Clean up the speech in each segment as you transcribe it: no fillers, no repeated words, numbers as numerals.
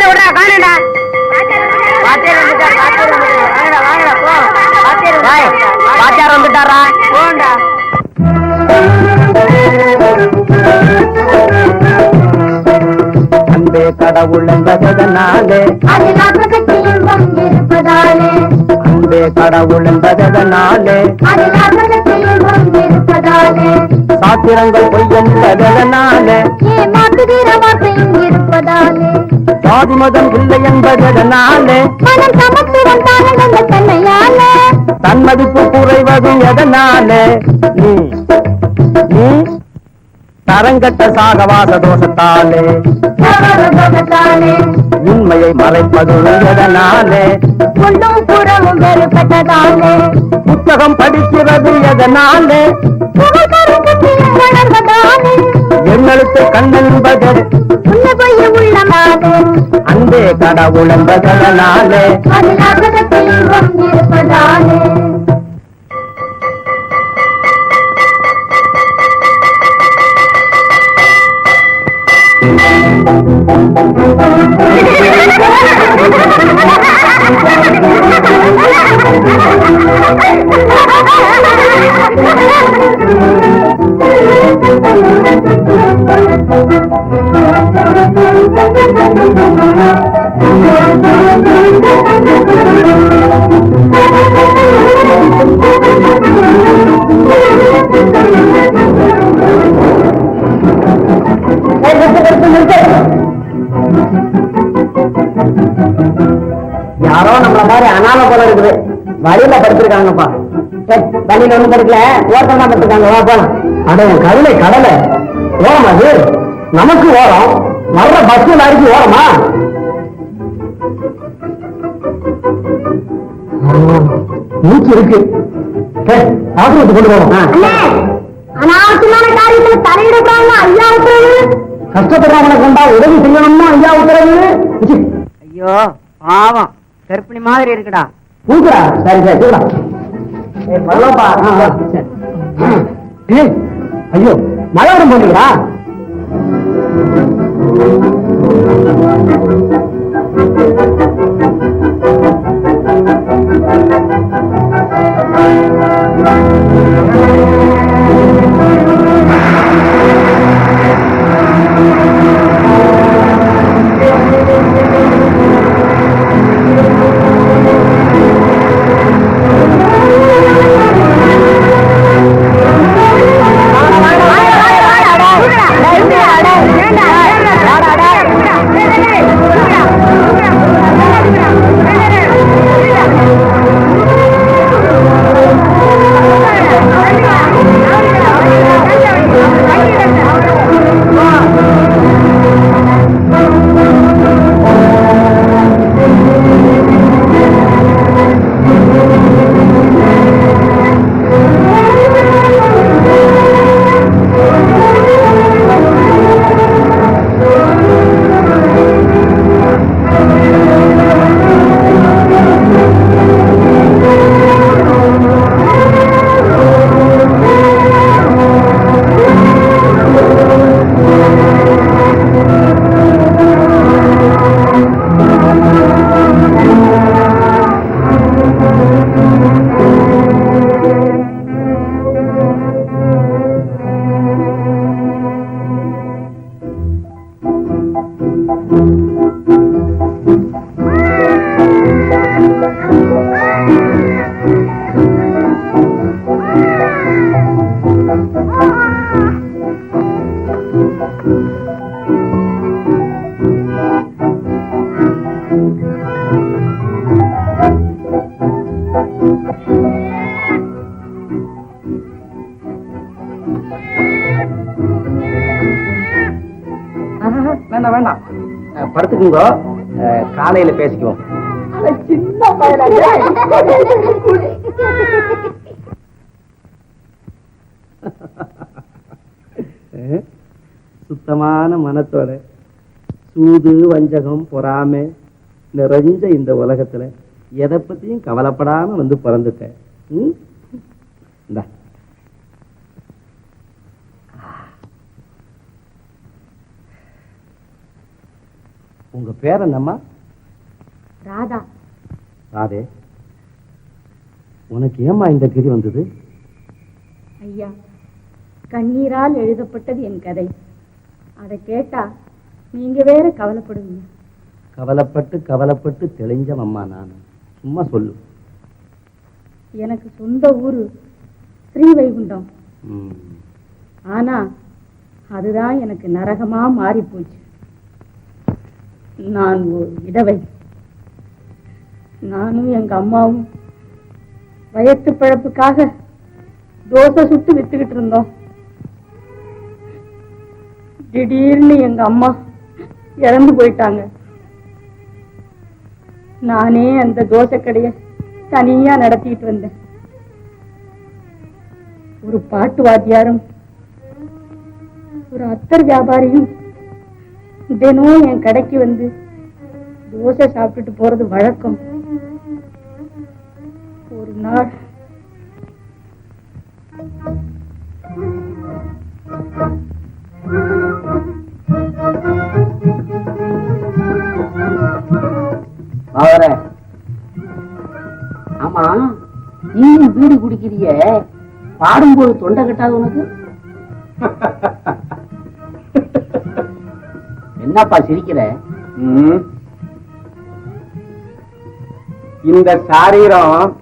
விடுறா காணடா. வாத்தியார் வந்துட்டாரா? போண்டா. அன்பே கடவுள் என்பதனாலே அன்பே கடவுள் என்பதனாலே சாத்திரங்கள் பொய் என்பதனாலே சாதி மதம் இல்லை என்பதனாலே தன்மதிப்பு குறைவதும் எதனாலே நீ தரங்கட்ட சாகவாச தோஷத்தாலே உண்மையை மறைப்பதும் எதனாலே புத்தகம் படிக்கிறது எதனாலே எண்ணெழுத்து கண்ணென்பது அன்பே கடவுள் என்பதனாலே யாரோ நம்மள மாதிரி அனாம போல இருக்குது. வழியில படுத்திருக்காங்கப்பா. வழியில ஒண்ணும் படுக்கல, ஓட்டம் தான் படுத்திருக்காங்க. வா போலாம். அட கருளை கடலை ஓரம், அது நமக்கு ஓரம். வர்ற பஸ் லாரிக்கு ஓரமா? மூச்சு இருக்கு. ஆசிரியத்தை கொண்டு போவோம். அனாவசியமான காரியத்தில் தலையிடக்கூடாது ஐயா உத்தரவு. கஷ்டப்படுறவங்களை கொண்டா உதவி செய்யணும்னா ஐயா உத்தரவு. ஐயோ பாவம், கற்பிணி மாதிரி இருக்குடா. பூக்குடா. சரி சரி கூடா. ஐயோ மழை வரும் போனீங்களா? வேண்டாம் வேண்டாம், படுத்துக்குங்க, காலையில பேசிக்குவோம். சுத்தமான மனத்தோட சூது வஞ்சகம் பொறாமை நிறைஞ்ச இந்த உலகத்துல எதை பத்தியும் கவலைப்படாம வந்து பிறந்துட்டேன். உங்க பேர் என்னம்மா? ராதா. ராதே, உனக்கு ஏம்மா இந்த கதி வந்தது? ஐயா, கண்ணீரால் எழுதப்பட்டது என் கதை. அதை கேட்டா நீங்க வேற கவலைப்படுவீங்க. கவலைப்பட்டு கவலைப்பட்டு தெளிஞ்சவம்மா நான். சும்மா சொல்லு. எனக்கு சொந்த ஊரு ஸ்ரீவைகுண்டம். ஆனா அதுதான் எனக்கு நரகமா மாறி போச்சு. நான் ஒரு விதவை. நானும் எங்க அம்மாவும் வயத்து பிழப்புக்காக தோசை சுட்டு வித்துக்கிட்டு இருந்தோம். திடீர்னு எங்க அம்மா இறந்து போயிட்டாங்க. நானே அந்த தோசை கடைய தனியா நடத்திட்டு வந்தேன். ஒரு பாட்டு வாத்தியாரும் ஒரு அத்தர் வியாபாரியும் தினம் என் கடைக்கு வந்து தோசை சாப்பிட்டுட்டு போறது வழக்கம். ஒரு நாள் ஆமா, நீ பீடி குடிக்கிறிய, பாடும்போது தொண்டை கட்டாது உனக்கு? என்னப்பா சிரிக்கிற? இந்த சாரீரம்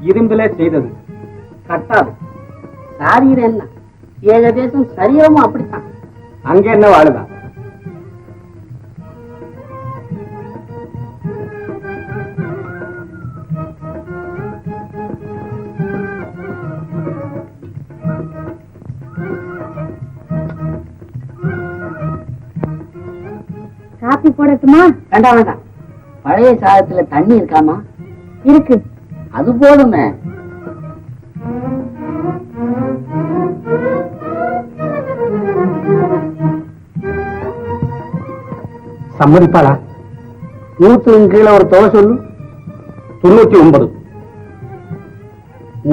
இரும்புல செய்தது, கட்டாது. சாரீரம் என்ன, ஏகதேசம் சரீரமும் அப்படித்தான். அங்க என்ன வாழுதான்? காப்பி போடட்டுமா? வேண்டாம் வேண்டாம். பழைய சாதத்துல தண்ணி இருக்காமா? இருக்கு. அது போதுமே. சம்மதிப்பாளா? 100 கீழே ஒரு தொகை சொல்லு. 99.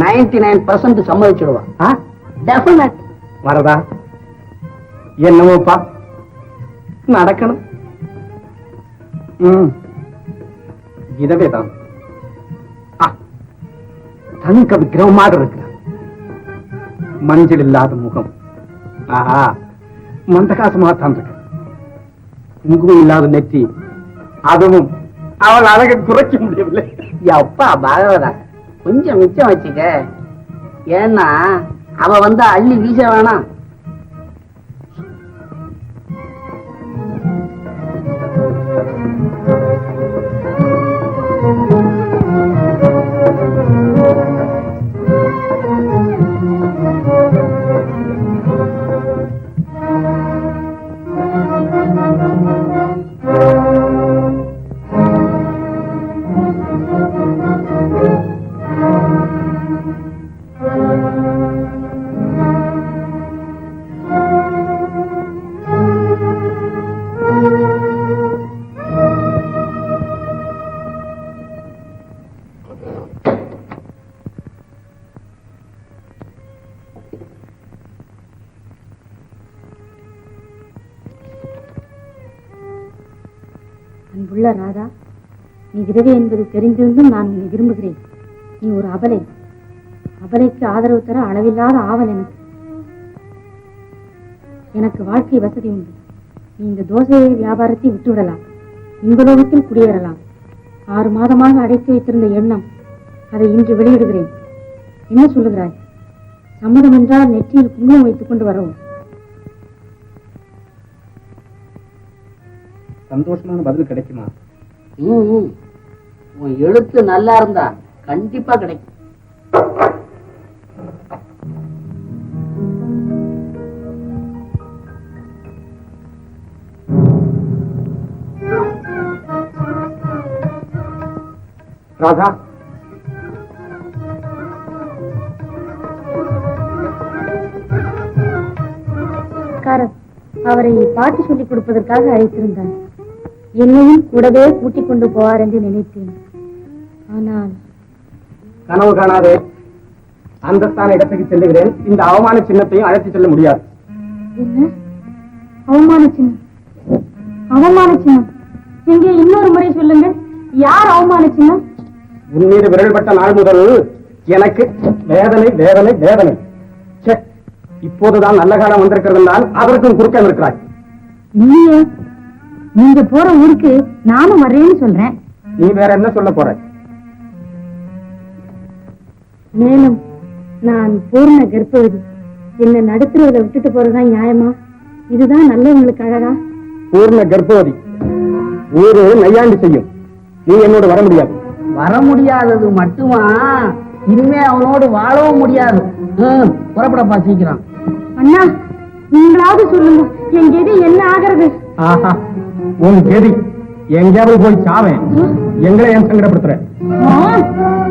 99% சம்மதிச்சிடுவா. டெஃபினட். வரதா? என்னமோப்பா நடக்கணும். இதவேதான் தங்க விக்கிரமமாக இருக்கிறார். மஞ்சள் இல்லாத முகம், ஆஹா மந்தகாசமாகத்தான் இருக்கு. குங்குமம் இல்லாத நெற்றி, அதுவும் அவள் அழகை குறைக்க முடியவில்லை. அப்பா பாகவதா, கொஞ்சம் மிச்சம் வச்சுக்க. ஏன்னா அவ வந்து அள்ளி வீச வேணாம். அன்புள்ள ராதா, நீ விதவை என்பது தெரிந்திருந்தும் நான் உன்னை விரும்புகிறேன். நீ ஒரு அபலை. அபலைக்கு ஆதரவு தர அளவில்லாத ஆவல் எனக்கு வாழ்க்கை வசதி உண்டு. நீ இந்த தோசை வியாபாரத்தை விட்டுவிடலாம். இன்பலோகத்தில் குடியேறலாம். 6 மாதமாக அடைத்து வைத்திருந்த எண்ணம், அதை இன்று வெளியிடுகிறேன். என்ன சொல்லுகிறாய்? சம்மதம் என்றால் நெற்றியில் குங்குமம் வைத்துக் கொண்டு வரவும். சந்தோஷமான பதில் கிடைக்குமா? உன் எழுத்து நல்லா இருந்தா கண்டிப்பா கிடைக்கும். ராதா, அவரை பாட்டு சொல்லிக் கொடுப்பதற்காக அழைத்திருந்தார். என்னையும் கூடவே கூட்டிக் கொண்டு போவார் என்று நினைத்தேன். ஆனால் கனவு காணாதே. அந்தஸ்தான இடத்துக்கு செல்லுகிறேன். இந்த அவமான சின்னத்தையும் அழைத்து செல்ல முடியாது. என்ன அவமான சின்னம்? அவமான சின்னம் எங்க இன்னொரு முறை சொல்லுங்க, யார் அவமானிச்சுன்னா? உன் மீது விரல் பட்ட நாள் முதல் எனக்கு வேதனை வேதனை வேதனை. ச்சே, இப்போதுதான் நல்ல காலம் வந்திருக்கிறதுனால் அதற்கும் குறுக்க இருக்கிறாய். இல்லையே, நீங்க போற ஊருக்கு நானும் வர்றேன்னு சொல்றேன். நீ வேற என்ன சொல்ல போற? மேலும் நான் பூர்ண கர்ப்பவதி, என்ன நடுத்துறத விட்டுட்டு போறதுதான் நியாயமா? இதுதான் நல்லவங்களுக்கு அழகா? பூர்ண கர்ப்பவதி ஊரு நையாண்டி செய்யும். நீ என்னோடு வர முடியாது. வர முடியாதது மட்டுமா, இனிமே அவனோடு வாழவும் முடியாது. புறப்படப்பா சீக்கிரம். அண்ணா, நீங்களாவது சொல்லுங்க, என் கெதி என்ன ஆகிறது? ஆஹா, உன் கெதி எங்கேயாவது போய் சாவேன். எங்களை ஏன் சங்கடப்படுத்துற?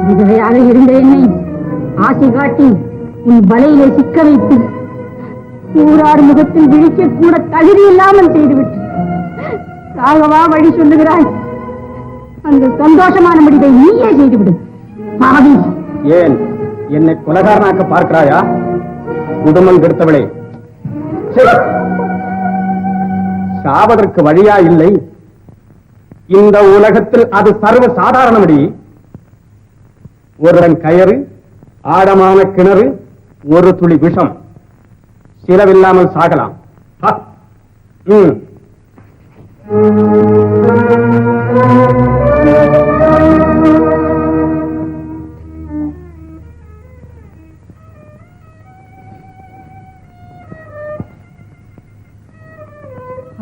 விதவையாக இருந்த என்னை ஆசை காட்டி உன் வலையிலே சிக்க வைத்து ஊரார் முகத்தில் விழிக்க கூட தகுதி இல்லாமல் செய்துவிட்டு சாகவா வழி சொல்லுகிறாய்? அந்த சந்தோஷமான முடிவை நீயே செய்துவிடு பாவி. ஏன் என்னை கொலகாரனாக்க பார்க்கிறாயா? குடும்பம் கெடுத்தவளே, சாவதற்கு வழியா இல்லை. இந்த உலகத்தில் அது சர்வ சாதாரணமடி. ஒருவன் கயறு, ஆழமான கிணறு, ஒரு துளி விஷம், சிலவில்லாமல் சாகலாம்.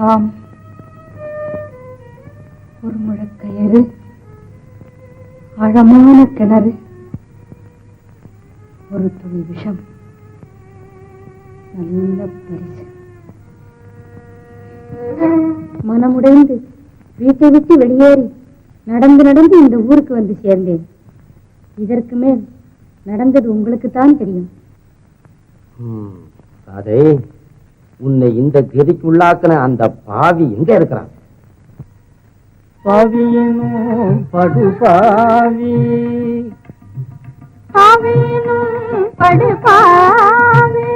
ஆம், ஒரு முழக்கயறு, ஆழமான கிணறு, ஒரு துளி விஷம், நல்ல பரிசு. மனமுடைந்து வீட்டை விட்டு வெளியேறி நடந்து நடந்து இந்த ஊருக்கு வந்து சேர்ந்தேன். இதற்கு மேல் நடந்தது உங்களுக்குத்தான் தெரியும். அதே உன்னை இந்த கதிக்குள்ளாக்கின அந்த பாவி எங்க இருக்கிறான்? பாவியனும் படுபாவி, பாவியனும் படுபாவி,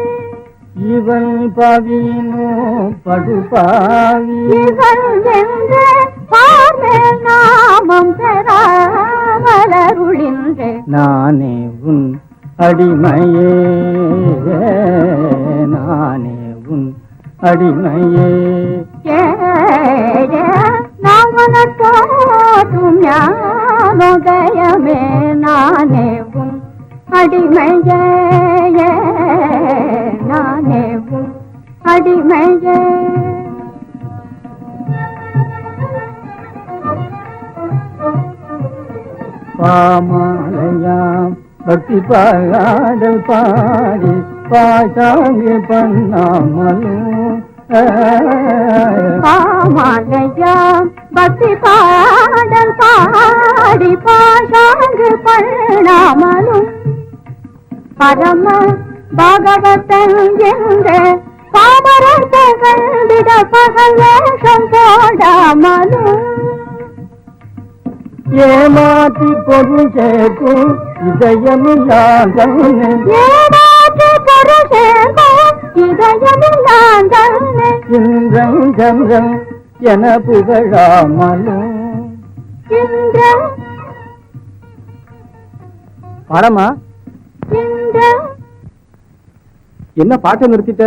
இவன் பாவியனும் படுபாவி, இவன் என்ற பார்மேல் நாமம் பெறாமலருளின்ற நானே உன் அடிமையே, நானே உன் அடிமையே. நாமனத்தோடும் ஞானோதயமே, நானே உன் அடிமையே, நானே உன் அடிமையே. பாமாலையாம் பக்தி பாடல் பாடி பாசாங்கு பண்ணாமலும், பாமாலையாம் பக்தி பாடல் பாடி பாசாங்கு பண்ணாமலும், பரம பாகவதன் என்ற பாமரர்கள் விட பகல் வேஷம் போடாமலும், ஏமாற்றி பொருள் சேர்க்கும் இதயமில்லாதவனே, ஏமாற்றி பொருள் சேர்க்கும் இதயமில்லாதவனே, இந்திரன் சந்திரன் என புகழாமலும். இந்திரன் பரமா, இந்திரன் என்ன பாட்டை நிறுத்திட்ட?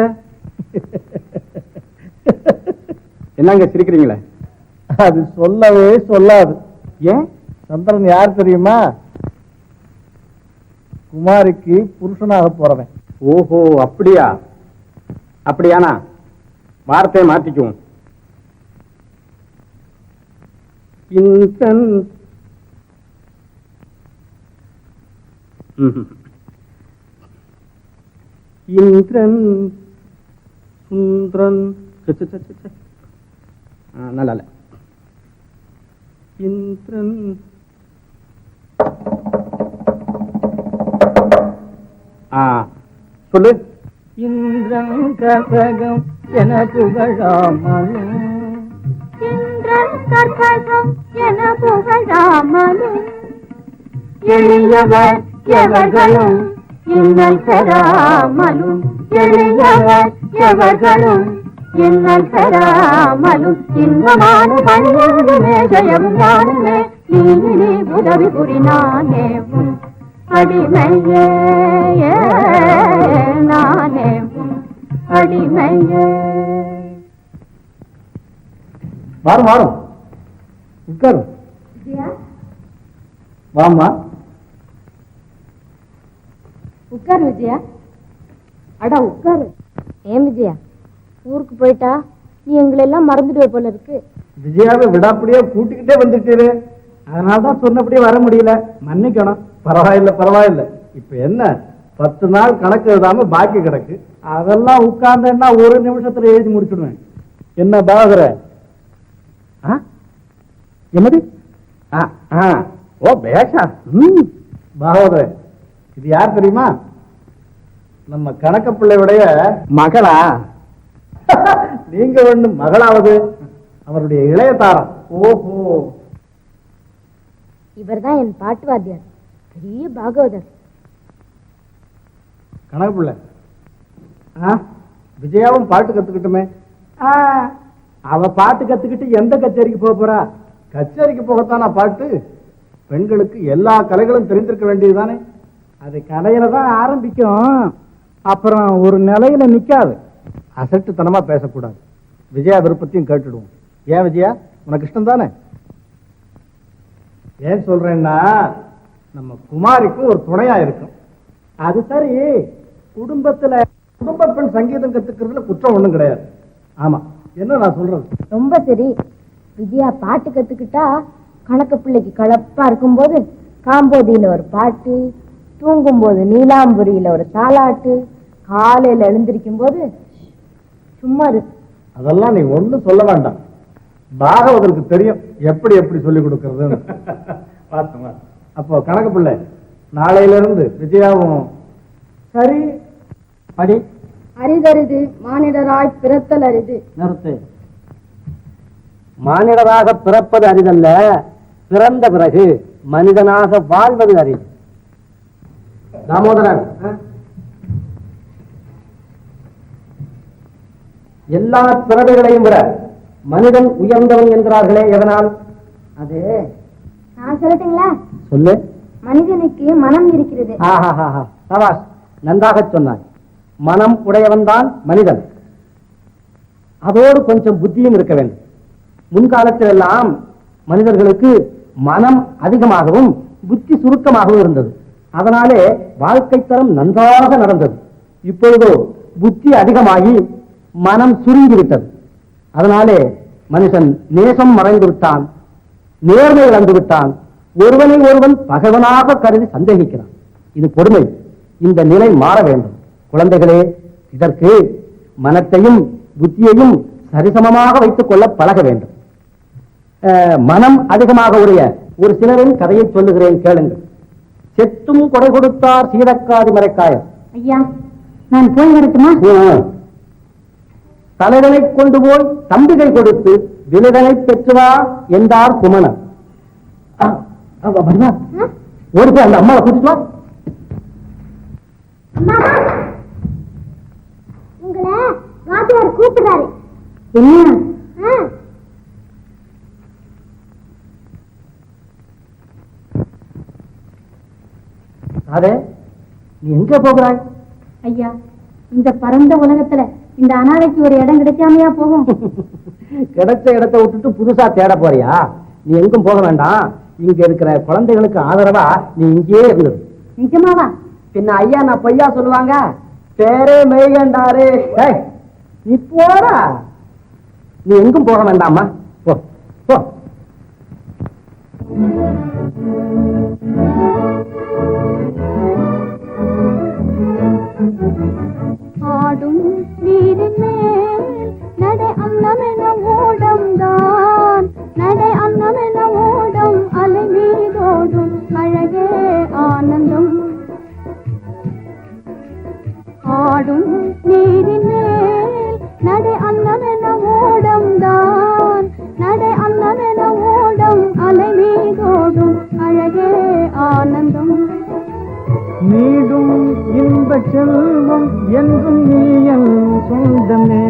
என்னங்க சிரிக்கிறீங்களே? அது சொல்லவே சொல்லாது. ஏன்? சந்திரன் யார் தெரியுமா? குமாரிக்கு புருஷனாக போறவன். ஓஹோ, அப்படியா? அப்படியானா வார்த்தையை மாற்றிக்குவோம். இந்திரன் இந்திரன் சுந்திரன் நல்ல இந்திரன் சொல்லு. இந்திரன் கசகம் என புகழாமலும், இந்திரன் கற்பகம் என புகழாமலும், எளியவர் எவர்களும் இன்னல் பெறாமலும், எளியவர் எவர்களும் பெறாமலும் இன்பமான பணியுமே ஜெயம் ஞானமே நீ உதவி புரிநானே உன் அடிமையே நானே உன் அடிமையே. வாரும் வாரும் உட்காரு. வாமா உட்காரு விஜயா. அடா உட்காரு. ஏன் விஜயா, ஊருக்கு போயிட்டா நீ எங்களை எல்லாம் மறந்துடுவே போல இருக்கு. விஜயாவை விடாப்படியே கூட்டிக்கிட்டே வந்துட்டீரு, அதனாலதான் சொன்னபடியே வர முடியல, மன்னிக்கணும். பரவாயில்ல பரவாயில்ல. இப்ப என்ன 10 நாள் கணக்கு எழுதாம பாக்கி கிடக்கு, அதெல்லாம் உட்கார்ந்தேன்னா ஒரு நிமிஷத்துல எழுதி முடிச்சுடுவேன். என்ன பாகர? என்னது? ஓ பேஷா. பாகவதர, இது யார் தெரியுமா? நம்ம கணக்க பிள்ளையுடைய மகளா? நீங்க ஒண்ணு மகளாவது, அவருடைய இளைய தாரம். ஓஹோ, இவர்தான் என் பாட்டு வாத்தியார், பெரிய பாகவதர். கணக்கு பிள்ளை, விஜயாவும் பாட்டு கத்துக்கிட்டுமே. அவ பாட்டு கத்துக்கிட்டு எந்த கச்சேரிக்கு போக போறா? கச்சேரிக்கு போகத்தானா பாட்டு? பெண்களுக்கு எல்லா கலைகளும் தெரிந்திருக்க வேண்டியதுதானே. அது கலையில தான் ஆரம்பிக்கும், அப்புறம் ஒரு நிலையில நிக்காது. அசட்டுத்தனமா பேசக்கூடாது. விஜயா விருப்பத்தையும் கேட்டுடுவோம். ஏன் விஜயா, உனக்கு இஷ்டம் தானே? ஏன் சொல்றேன்னா, நம்ம குமாரிக்கும் ஒரு துணையா இருக்கும். அது சரி, குடும்ப பெண் சங்கீதம் கத்துக்கிறதுல குற்றம் ஒண்ணும் கிடையாது. ஆமா, என்ன நான் சொல்றது? ரொம்ப சரி. விஜயா பாட்டு கத்துக்கிட்டா கணக்க பிள்ளைக்கு கலப்பா இருக்கும்போது காம்போதியில ஒரு பாட்டு, தூங்கும் போது நீலாம்புரியில ஒரு தாலாட்டு, காலையில எழுந்திருக்கும் போது சும்மா இருக்கு. அதெல்லாம் நீ ஒண்ணும் சொல்ல வேண்டாம், பாகவதற்கு தெரியும் எப்படி எப்படி சொல்லி கொடுக்கறதுன்னு. அப்போ கணக்கு பிள்ளை, நாளையில இருந்து விஜயாவும் சரி படி. அரிதரிது மானிடராய் பிறத்தல் அரிது. நிறுத்து. மானிடராக பிறப்பது அரிதல்ல, பிறந்த பிறகு மனிதனாக வாழ்வது அரிது. தாமோதரன், எல்லா பிறவைகளையும் விட மனிதன் உயர்ந்தவன் என்கிறார்களே, எதனால்? அது நான் சொல்லட்டுங்களா? சொல்லு. மனிதனுக்கு மனம் இருக்கிறது. சபாஷ், நன்றாக சொன்னாய். மனம் உடையவன் தான் மனிதன். அதோடு கொஞ்சம் புத்தியும் இருக்க வேண்டும். முன்காலத்தில் எல்லாம் மனிதர்களுக்கு மனம் அதிகமாகவும் புத்தி சுருக்கமாகவும் இருந்தது. அதனாலே வாழ்க்கை தரம் நன்றாக நடந்தது. இப்பொழுதோ புத்தி அதிகமாகி மனம் சுருங்கிவிட்டது. அதனாலே மனுஷன் நேசம் மறைந்து விட்டான், நேர்மை இழந்து விட்டான், ஒருவனை ஒருவன் பகைவனாக கருதி சந்தேகிக்கிறான். இது கொடுமை. இந்த நிலை மாற வேண்டும். குழந்தைகளே, இதற்கு மனத்தையும் புத்தியையும் சரிசமமாக வைத்துக் கொள்ள பழக வேண்டும். மனம் அதிகமாக உடைய ஒரு சிலரின் கதையை சொல்லுகிறேன், கேளுங்கள். செத்தும் கொடை கொடுத்தார் சீதக்காதி மறைக்காயர். ஐயா, நான் போய் வரட்டுமா? தலைவனை கொண்டு போய் தம்பிகை கொடுத்து விழுதனை பெற்றுவா என்றார் குமணன். ஒரு போய் அந்த அம்மாவை கூட்டிட்டு வா. உங்களை வாத்தியார் கூப்பிடுறாரு. என்ன? அதே, நீ எங்க போகிறாய்? ஐயா, இந்த பரந்த உலகத்துல இந்த அனாதைக்கு ஒரு இடம் கிடைக்காமையா போகும்? கிடைச்ச இடத்தை விட்டுட்டு புதுசா தேட போறியா? நீ எங்கும் போக வேண்டாம். இங்க இருக்கிற குழந்தைகளுக்கு ஆதரவா நீ இங்கேயே இருந்தது. நிஜமாவா? பின்ன ஐயா நான் பொய்யா சொல்லுவாங்க? பேரே மெய்கண்டாரு. நீ போடா, நீ எங்கும் போக வேண்டாமா, போ போ. ஆடும் நீரின் மேல் நடை அன்னமென ஓடம்தான், நடை அன்னமென ஓடம் அலை மீதோடும் அழகே ஆனந்தம். ஆடும் நீரின் மேல் நடை அன்னமென ஓடம்தான், நடை அன்னமென ஓடம் அலை மீதோடும் அழகே ஆனந்தம். நீடும் இன்ப செல்வம் என்றும் நீ என் சொந்தமே.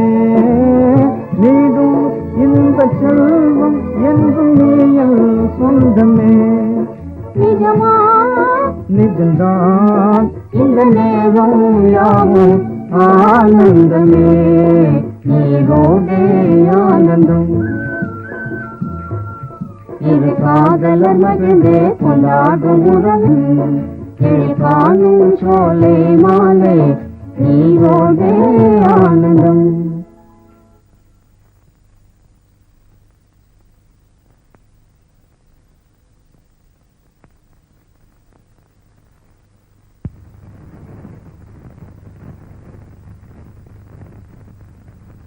ஆனந்தமே நிஜமா நிஜம்தான் இந்த நேரம் யாவும் ஆனந்தமே நீரோடே ஆனந்தம் இரு காதலர் மகிழ்ந்தே கொண்டாடும் உறவு கிளி காணும் சோலை மாலை நீரோடே ஆனந்தம்